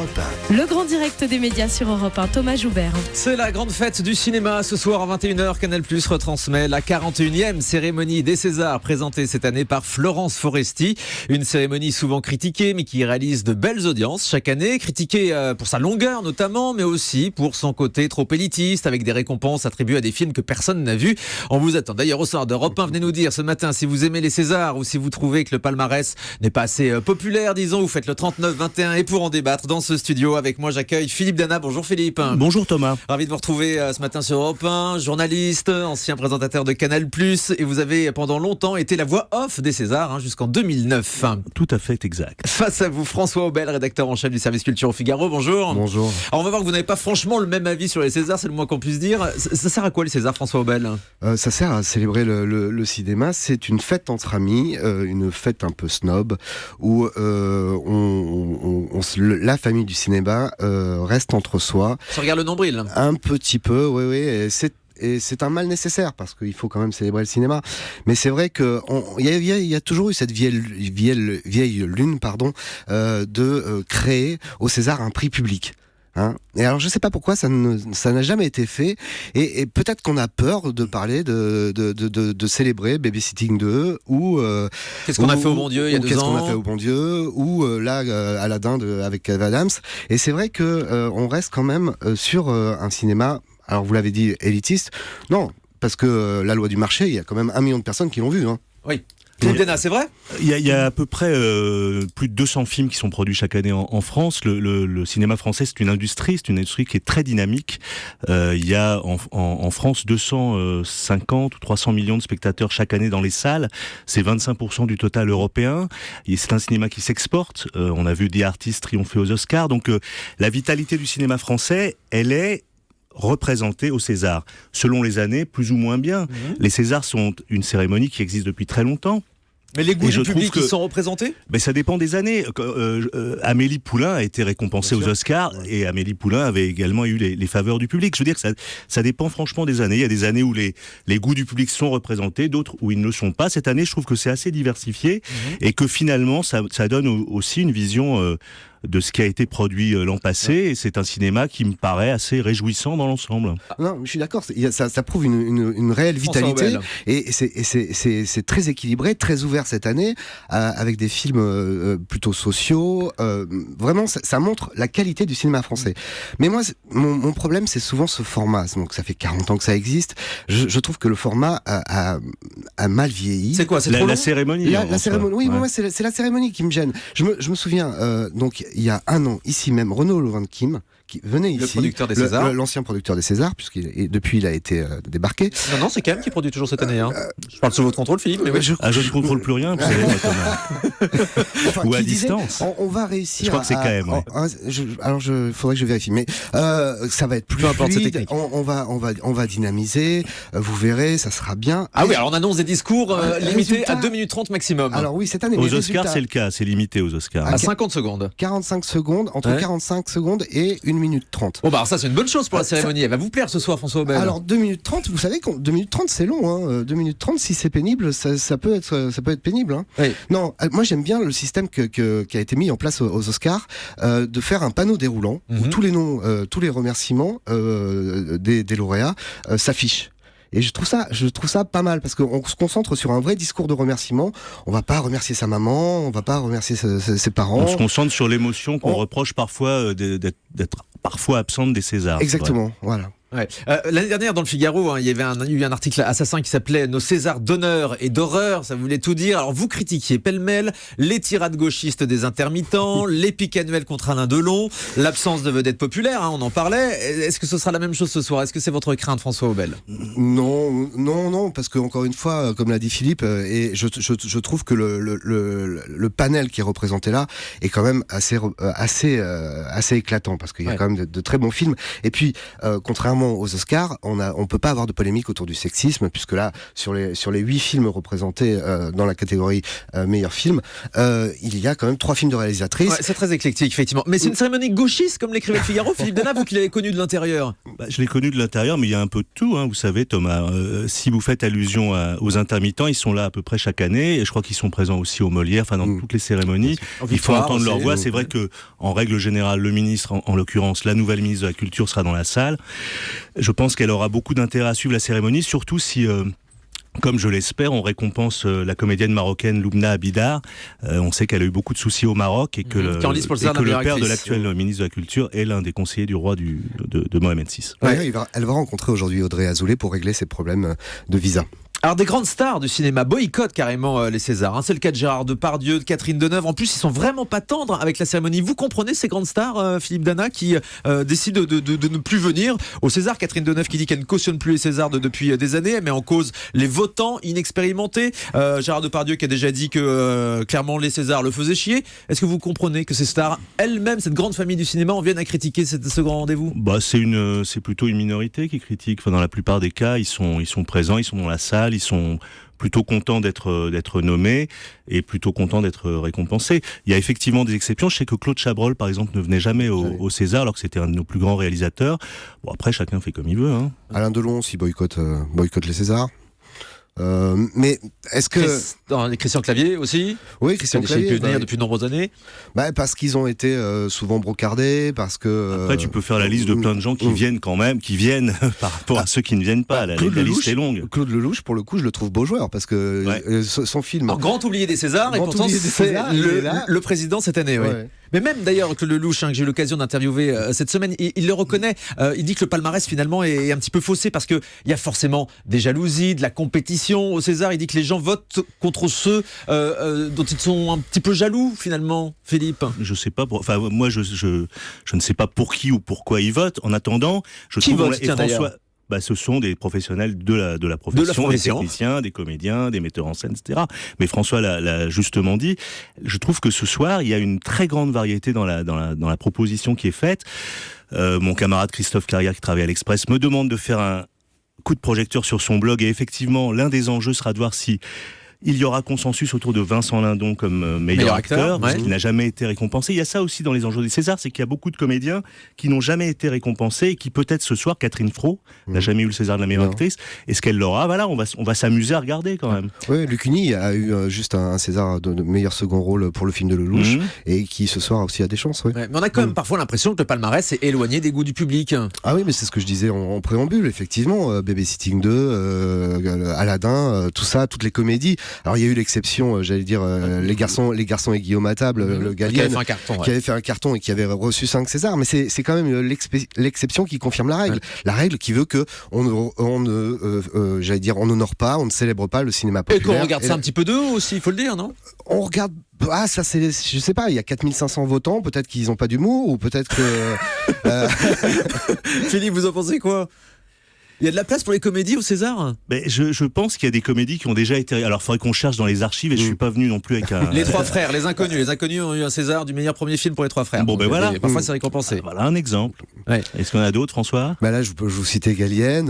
Europe 1. Le grand direct des médias sur Europe 1, Thomas Joubert. C'est la grande fête du cinéma. Ce soir à 21h, Canal+ retransmet la 41e cérémonie des Césars, présentée cette année par Florence Foresti. Une cérémonie souvent critiquée, mais qui réalise de belles audiences chaque année. Critiquée pour sa longueur notamment, mais aussi pour son côté trop élitiste, avec des récompenses attribuées à des films que personne n'a vus. On vous attend d'ailleurs au soir d'Europe 1. Venez nous dire ce matin si vous aimez les Césars ou si vous trouvez que le palmarès n'est pas assez populaire, disons. Vous faites le 39-21 et pour en débattre dans ce studio avec moi, j'accueille Philippe Dana. Bonjour Philippe. Bonjour Thomas. Ravi de vous retrouver ce matin sur Europe 1, journaliste, ancien présentateur de Canal+, et vous avez pendant longtemps été la voix off des Césars jusqu'en 2009. Tout à fait exact. Face à vous, François Aubel, rédacteur en chef du service culture au Figaro. Bonjour. Bonjour. Alors on va voir que vous n'avez pas franchement le même avis sur les Césars, c'est le moins qu'on puisse dire. Ça sert à quoi les Césars, François Aubel ? Ça sert à célébrer le cinéma. C'est une fête entre amis, une fête un peu snob, où la famille du cinéma reste entre soi. Ça regarde le nombril. Un petit peu, oui. Et c'est un mal nécessaire parce qu'il faut quand même célébrer le cinéma. Mais c'est vrai qu'il y a toujours eu cette vieille lune de créer au César un prix public. Et alors je sais pas pourquoi ça n'a jamais été fait et peut-être qu'on a peur de parler de célébrer Babysitting 2 ou qu'est-ce qu'on a fait au bon Dieu il y a 2 ans, qu'est-ce qu'on a fait au bon Dieu ou Aladdin avec Kev Adams. Et c'est vrai que on reste quand même sur un cinéma, alors vous l'avez dit, élitiste. Non, parce que la loi du marché, il y a quand même 1 million de personnes qui l'ont vu. Oui. C'est vrai ? Il y a à peu près plus de 200 films qui sont produits chaque année en France. Le cinéma français, c'est une industrie qui est très dynamique. Il y a en France 250 ou 300 millions de spectateurs chaque année dans les salles. C'est 25% du total européen. Et c'est un cinéma qui s'exporte. On a vu des artistes triompher aux Oscars. Donc la vitalité du cinéma français, elle est représentés au César. Selon les années, plus ou moins bien. Les Césars sont une cérémonie qui existe depuis très longtemps. Mais les goûts du public, ils sont représentés ? Ça dépend des années. Amélie Poulain a été récompensée aux Oscars et Amélie Poulain avait également eu les faveurs du public. Je veux dire que ça dépend franchement des années. Il y a des années où les goûts du public sont représentés, d'autres où ils ne le sont pas. Cette année, je trouve que c'est assez diversifié et que finalement, ça donne aussi une vision de ce qui a été produit l'an passé, et c'est un cinéma qui me paraît assez réjouissant dans l'ensemble. Non, je suis d'accord, ça prouve une réelle vitalité, et c'est très équilibré, très ouvert cette année, avec des films plutôt sociaux, vraiment ça montre la qualité du cinéma français. Mais moi, mon problème, c'est souvent ce format, donc ça fait 40 ans que ça existe, je trouve que le format a mal vieilli. C'est quoi, c'est trop long ? La cérémonie. La cérémonie, oui, moi c'est la cérémonie qui me gêne. Je me souviens, donc il y a 1 an, ici même, Renaud Laurent-Kim, qui venait ici, le producteur des Césars, l'ancien producteur des Césars, depuis il a été débarqué. Non, c'est quand même qui produit toujours cette année. Je parle sous votre contrôle, Philippe. Mais oui. Je ne contrôle plus rien, vous savez, Thomas. Ou à distance. On va réussir. Je crois que c'est quand même. Alors, faudrait que je vérifie, mais ça va être plus fluide. On va dynamiser. Vous verrez, ça sera bien. Ah oui, alors on annonce des discours limités à 2 minutes 30 maximum. Alors oui, cette année. Aux Oscars, c'est le cas, c'est limité aux Oscars. À 50 secondes. 45 secondes, entre 45 secondes et 1 minute 30. Bon, bah, ça, c'est une bonne chose pour la cérémonie. Elle va vous plaire ce soir, François Aubel. Alors, 2 minutes 30, vous savez, 2 minutes 30, c'est long, 2 minutes 30, si c'est pénible, ça peut être pénible, Oui. Non, moi, j'aime bien le système qui a été mis en place aux Oscars, de faire un panneau déroulant, où tous les noms, tous les remerciements, des lauréats, s'affichent. Et je trouve ça pas mal, parce qu'on se concentre sur un vrai discours de remerciement. On va pas remercier sa maman, on va pas remercier ses parents. On se concentre sur l'émotion qu'on reproche parfois d'être parfois absente des Césars. Exactement, voilà. Ouais. L'année dernière, dans le Figaro, il y avait eu un article assassin qui s'appelait « Nos Césars d'honneur et d'horreur ». Ça voulait tout dire. Alors, vous critiquiez pêle-mêle les tirades gauchistes des intermittents, les pics annuels contre Alain Delon, l'absence de vedettes populaires, on en parlait. Est-ce que ce sera la même chose ce soir ? Est-ce que c'est votre crainte, François Aubel ? Non, parce que encore une fois, comme l'a dit Philippe, et je trouve que le panel qui est représenté là est quand même assez éclatant, parce qu'il y a quand même de très bons films. Et puis, contrairement contrairement aux Oscars, on peut pas avoir de polémique autour du sexisme, puisque là, sur les 8 films représentés dans la catégorie meilleur film, il y a quand même 3 films de réalisatrices. Ouais, c'est très éclectique, effectivement. Mais c'est une cérémonie gauchiste, comme l'écrivait le Figaro. Philippe Dana, vous qui l'avez connu de l'intérieur. Je l'ai connu de l'intérieur, mais il y a un peu de tout, hein. Vous savez, Thomas, si vous faites allusion aux intermittents, ils sont là à peu près chaque année, et je crois qu'ils sont présents aussi au Molière, enfin dans toutes les cérémonies. Il faut entendre leur voix. C'est vrai que, en règle générale, le ministre, en l'occurrence, la nouvelle ministre de la Culture sera dans la salle. Je pense qu'elle aura beaucoup d'intérêt à suivre la cérémonie, surtout si... comme je l'espère, on récompense la comédienne marocaine Loubna Abidar. On sait qu'elle a eu beaucoup de soucis au Maroc et que le père de l'actuel ministre de la Culture est l'un des conseillers du roi de Mohamed VI. Ouais, elle va rencontrer aujourd'hui Audrey Azoulay pour régler ses problèmes de visa. Alors des grandes stars du cinéma boycottent carrément les Césars. C'est le cas de Gérard Depardieu, de Catherine Deneuve. En plus, ils sont vraiment pas tendres avec la cérémonie. Vous comprenez ces grandes stars, Philippe Dana, qui décident de ne plus venir au César. Catherine Deneuve qui dit qu'elle ne cautionne plus les Césars depuis des années. Elle met en cause les votants inexpérimentés. Gérard Depardieu qui a déjà dit que clairement les Césars le faisaient chier. Est-ce que vous comprenez que ces stars, elles-mêmes, cette grande famille du cinéma, en viennent à critiquer ce grand rendez-vous ? C'est plutôt une minorité qui critique. Enfin, dans la plupart des cas, ils sont présents, ils sont dans la salle, ils sont plutôt contents d'être nommés et plutôt contents d'être récompensés. Il y a effectivement des exceptions. Je sais que Claude Chabrol, par exemple, ne venait jamais au César alors que c'était un de nos plus grands réalisateurs. Bon, après, chacun fait comme il veut, hein. Alain Delon aussi boycotte les Césars. Mais est-ce que Christian Clavier aussi? Oui, Christian Clavier peut venir depuis de nombreuses années. Parce qu'ils ont été souvent brocardés, parce que après tu peux faire la liste de plein de gens qui viennent quand même, qui viennent par rapport à ceux qui ne viennent pas. La liste est longue. Claude Lelouch, pour le coup, je le trouve beau joueur parce que son film. Alors, grand oublié des Césars, et pourtant c'est le président cette année. Ouais. Mais même d'ailleurs Claude Lelouch, que j'ai eu l'occasion d'interviewer cette semaine, il le reconnaît. Il dit que le palmarès finalement est un petit peu faussé parce que il y a forcément des jalousies, de la compétition au César. Il dit que les gens votent contre ceux dont ils sont un petit peu jaloux finalement. Philippe, je sais pas. Moi, je ne sais pas pour qui ou pourquoi ils votent. En attendant, François. Ce sont des professionnels de la profession, des techniciens, des comédiens, des metteurs en scène, etc. Mais François l'a justement dit. Je trouve que ce soir, il y a une très grande variété dans la proposition qui est faite. Mon camarade Christophe Carrière, qui travaille à l'Express, me demande de faire un coup de projecteur sur son blog. Et effectivement, l'un des enjeux sera de voir si il y aura consensus autour de Vincent Lindon comme meilleur acteur, parce qu'il n'a jamais été récompensé. Il y a ça aussi dans les enjeux des Césars, c'est qu'il y a beaucoup de comédiens qui n'ont jamais été récompensés et qui peut-être ce soir, Catherine Fro n'a jamais eu le César de la meilleure actrice. Est-ce qu'elle l'aura? Voilà, on va s'amuser à regarder quand même. Oui, Lucchini a eu juste un César de meilleur second rôle pour le film de Lelouch et qui ce soir aussi a des chances. Ouais. Mais on a quand même parfois l'impression que le palmarès est éloigné des goûts du public. Ah oui, mais c'est ce que je disais en préambule, effectivement. Babysitting 2, Aladdin, tout ça, toutes les comédies. Alors il y a eu l'exception, j'allais dire, les garçons et Guillaume à table, le Gallienne, qui avait fait un carton et qui avait reçu 5 Césars. Mais c'est quand même l'exception qui confirme la règle. La règle qui veut que on n'honore pas, on ne célèbre pas le cinéma populaire. Et qu'on regarde ça un petit peu de haut aussi, il faut le dire, non? On regarde. Ça c'est, je sais pas, il y a 4500 votants, peut-être qu'ils n'ont pas d'humour, ou peut-être que... Philippe, vous en pensez quoi? Il y a de la place pour les comédies au César? Je pense qu'il y a des comédies qui ont déjà été... Alors, il faudrait qu'on cherche dans les archives, et je suis pas venu non plus avec un... Les Trois Frères, les Inconnus. Les Inconnus ont eu un César du meilleur premier film pour les Trois Frères. Voilà. Parfois, c'est récompensé. Voilà un exemple. Ouais. Est-ce qu'on a d'autres, François? Là, je vous citais Gallienne.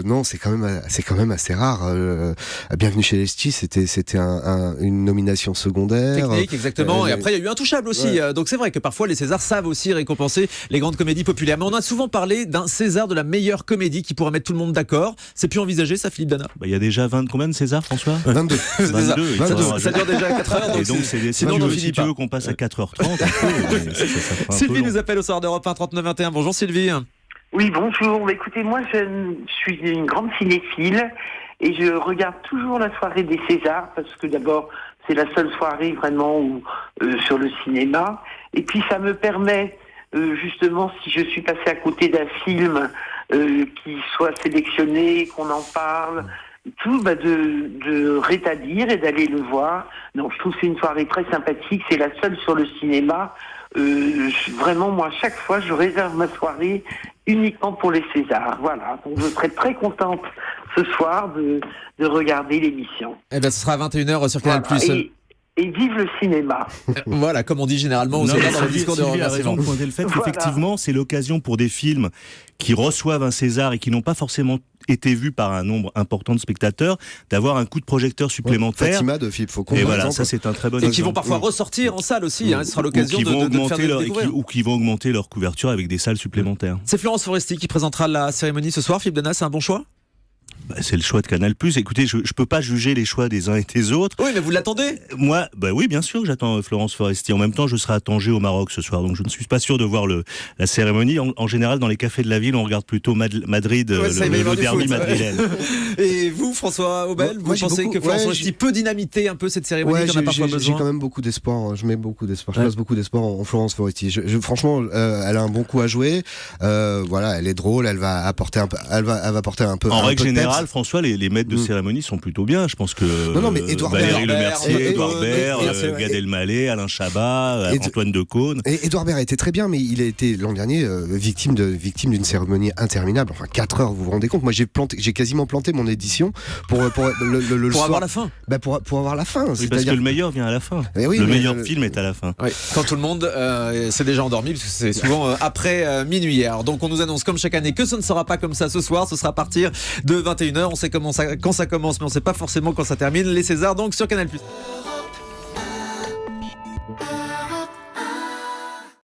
Non, c'est quand même assez rare. Bienvenue chez les Ch'tis, c'était une nomination secondaire. Technique, exactement. Et après, il y a eu Intouchable aussi. Ouais. Donc, c'est vrai que parfois, les Césars savent aussi récompenser les grandes comédies populaires. Mais on a souvent parlé d'un César de la meilleure comédie qui pourrait mettre tout le monde d'accord. C'est plus envisagé, ça, Philippe Dana? Il y a déjà combien de Césars, François? 22. 22. Ça dure déjà 4 heures. Et donc, si tu veux qu'on passe à 4h30, Sylvie nous appelle au soir d'Europe 1 39 21. Bonjour Sylvie. Oui, bonjour. Écoutez, moi, je suis une grande cinéphile et je regarde toujours la soirée des Césars parce que d'abord, c'est la seule soirée vraiment sur le cinéma. Et puis, ça me permet, justement, si je suis passé à côté d'un film qui soit sélectionné, qu'on en parle, tout, de rétablir et d'aller le voir. Donc, je trouve que c'est une soirée très sympathique. C'est la seule sur le cinéma. Vraiment, moi, chaque fois, je réserve ma soirée uniquement pour les Césars. Voilà. Donc, je serai très contente ce soir de regarder l'émission. Ce sera à 21h sur Canal+. et vive le cinéma. Voilà, comme on dit généralement aux Non, César mais dans le discours de Sylvie a raison remerciement. de pointer le fait Voilà. qu'effectivement, c'est l'occasion pour des films qui reçoivent un César et qui n'ont pas forcément été vus par un nombre important de spectateurs, d'avoir un coup de projecteur supplémentaire. Fatima de Philippe Faucon. Et par voilà, exemple. ça c'est un très bon Et qui exemple. vont parfois ressortir en salle aussi. Ce sera l'occasion Ou qui vont de faire augmenter leur, découvrir. ou qui vont augmenter leur couverture avec des salles supplémentaires. C'est Florence Foresti qui présentera la cérémonie ce soir. Philippe Denas, c'est un bon choix? C'est le choix de Canal+. Écoutez, je peux pas juger les choix des uns et des autres. Oui, mais vous l'attendez? Moi, oui, bien sûr que j'attends Florence Foresti. En même temps, je serai à Tanger au Maroc ce soir, donc je ne suis pas sûr de voir la cérémonie. En général, dans les cafés de la ville, on regarde plutôt Madrid, Ouais, ça, il va y avoir le du derby foot. madrilène. Et vous, François Aubel, Moi, vous j'ai pensez beaucoup- que Florence ouais, Foresti peut dynamiter un peu cette cérémonie, Ouais, qu'on a parfois j'ai besoin? quand même beaucoup d'espoir. Hein. Je mets beaucoup d'espoir. Je Ouais. place beaucoup d'espoir en Florence Foresti. Franchement, elle a un bon coup à jouer. Voilà, elle est drôle. Elle va apporter un peu. Elle va apporter un peu. En un règle peu de peps. générale, François, les maîtres de cérémonie sont plutôt bien. Je pense que Non, mais Édouard Valérie Baird, Lemercier, Édouard Baird, et Gad Elmaleh, Alain Chabat, Et- Antoine Decaune. Et Édouard Baird était très bien, mais il a été l'an dernier victime d'une cérémonie interminable. Enfin, 4 heures, vous vous rendez compte? Moi, j'ai quasiment planté mon édition pour le Pour soir. avoir la fin. Bah, pour avoir la fin. Oui, parce que C'est-à-dire le meilleur vient à la fin. Eh oui, le mais meilleur film est à la fin. Oui, quand tout le monde s'est déjà endormi, parce que c'est souvent après minuit. Alors, donc on nous annonce comme chaque année que ce ne sera pas comme ça ce soir, ce sera à partir de 21h. On sait quand ça commence, mais on ne sait pas forcément quand ça termine. Les Césars donc sur Canal+.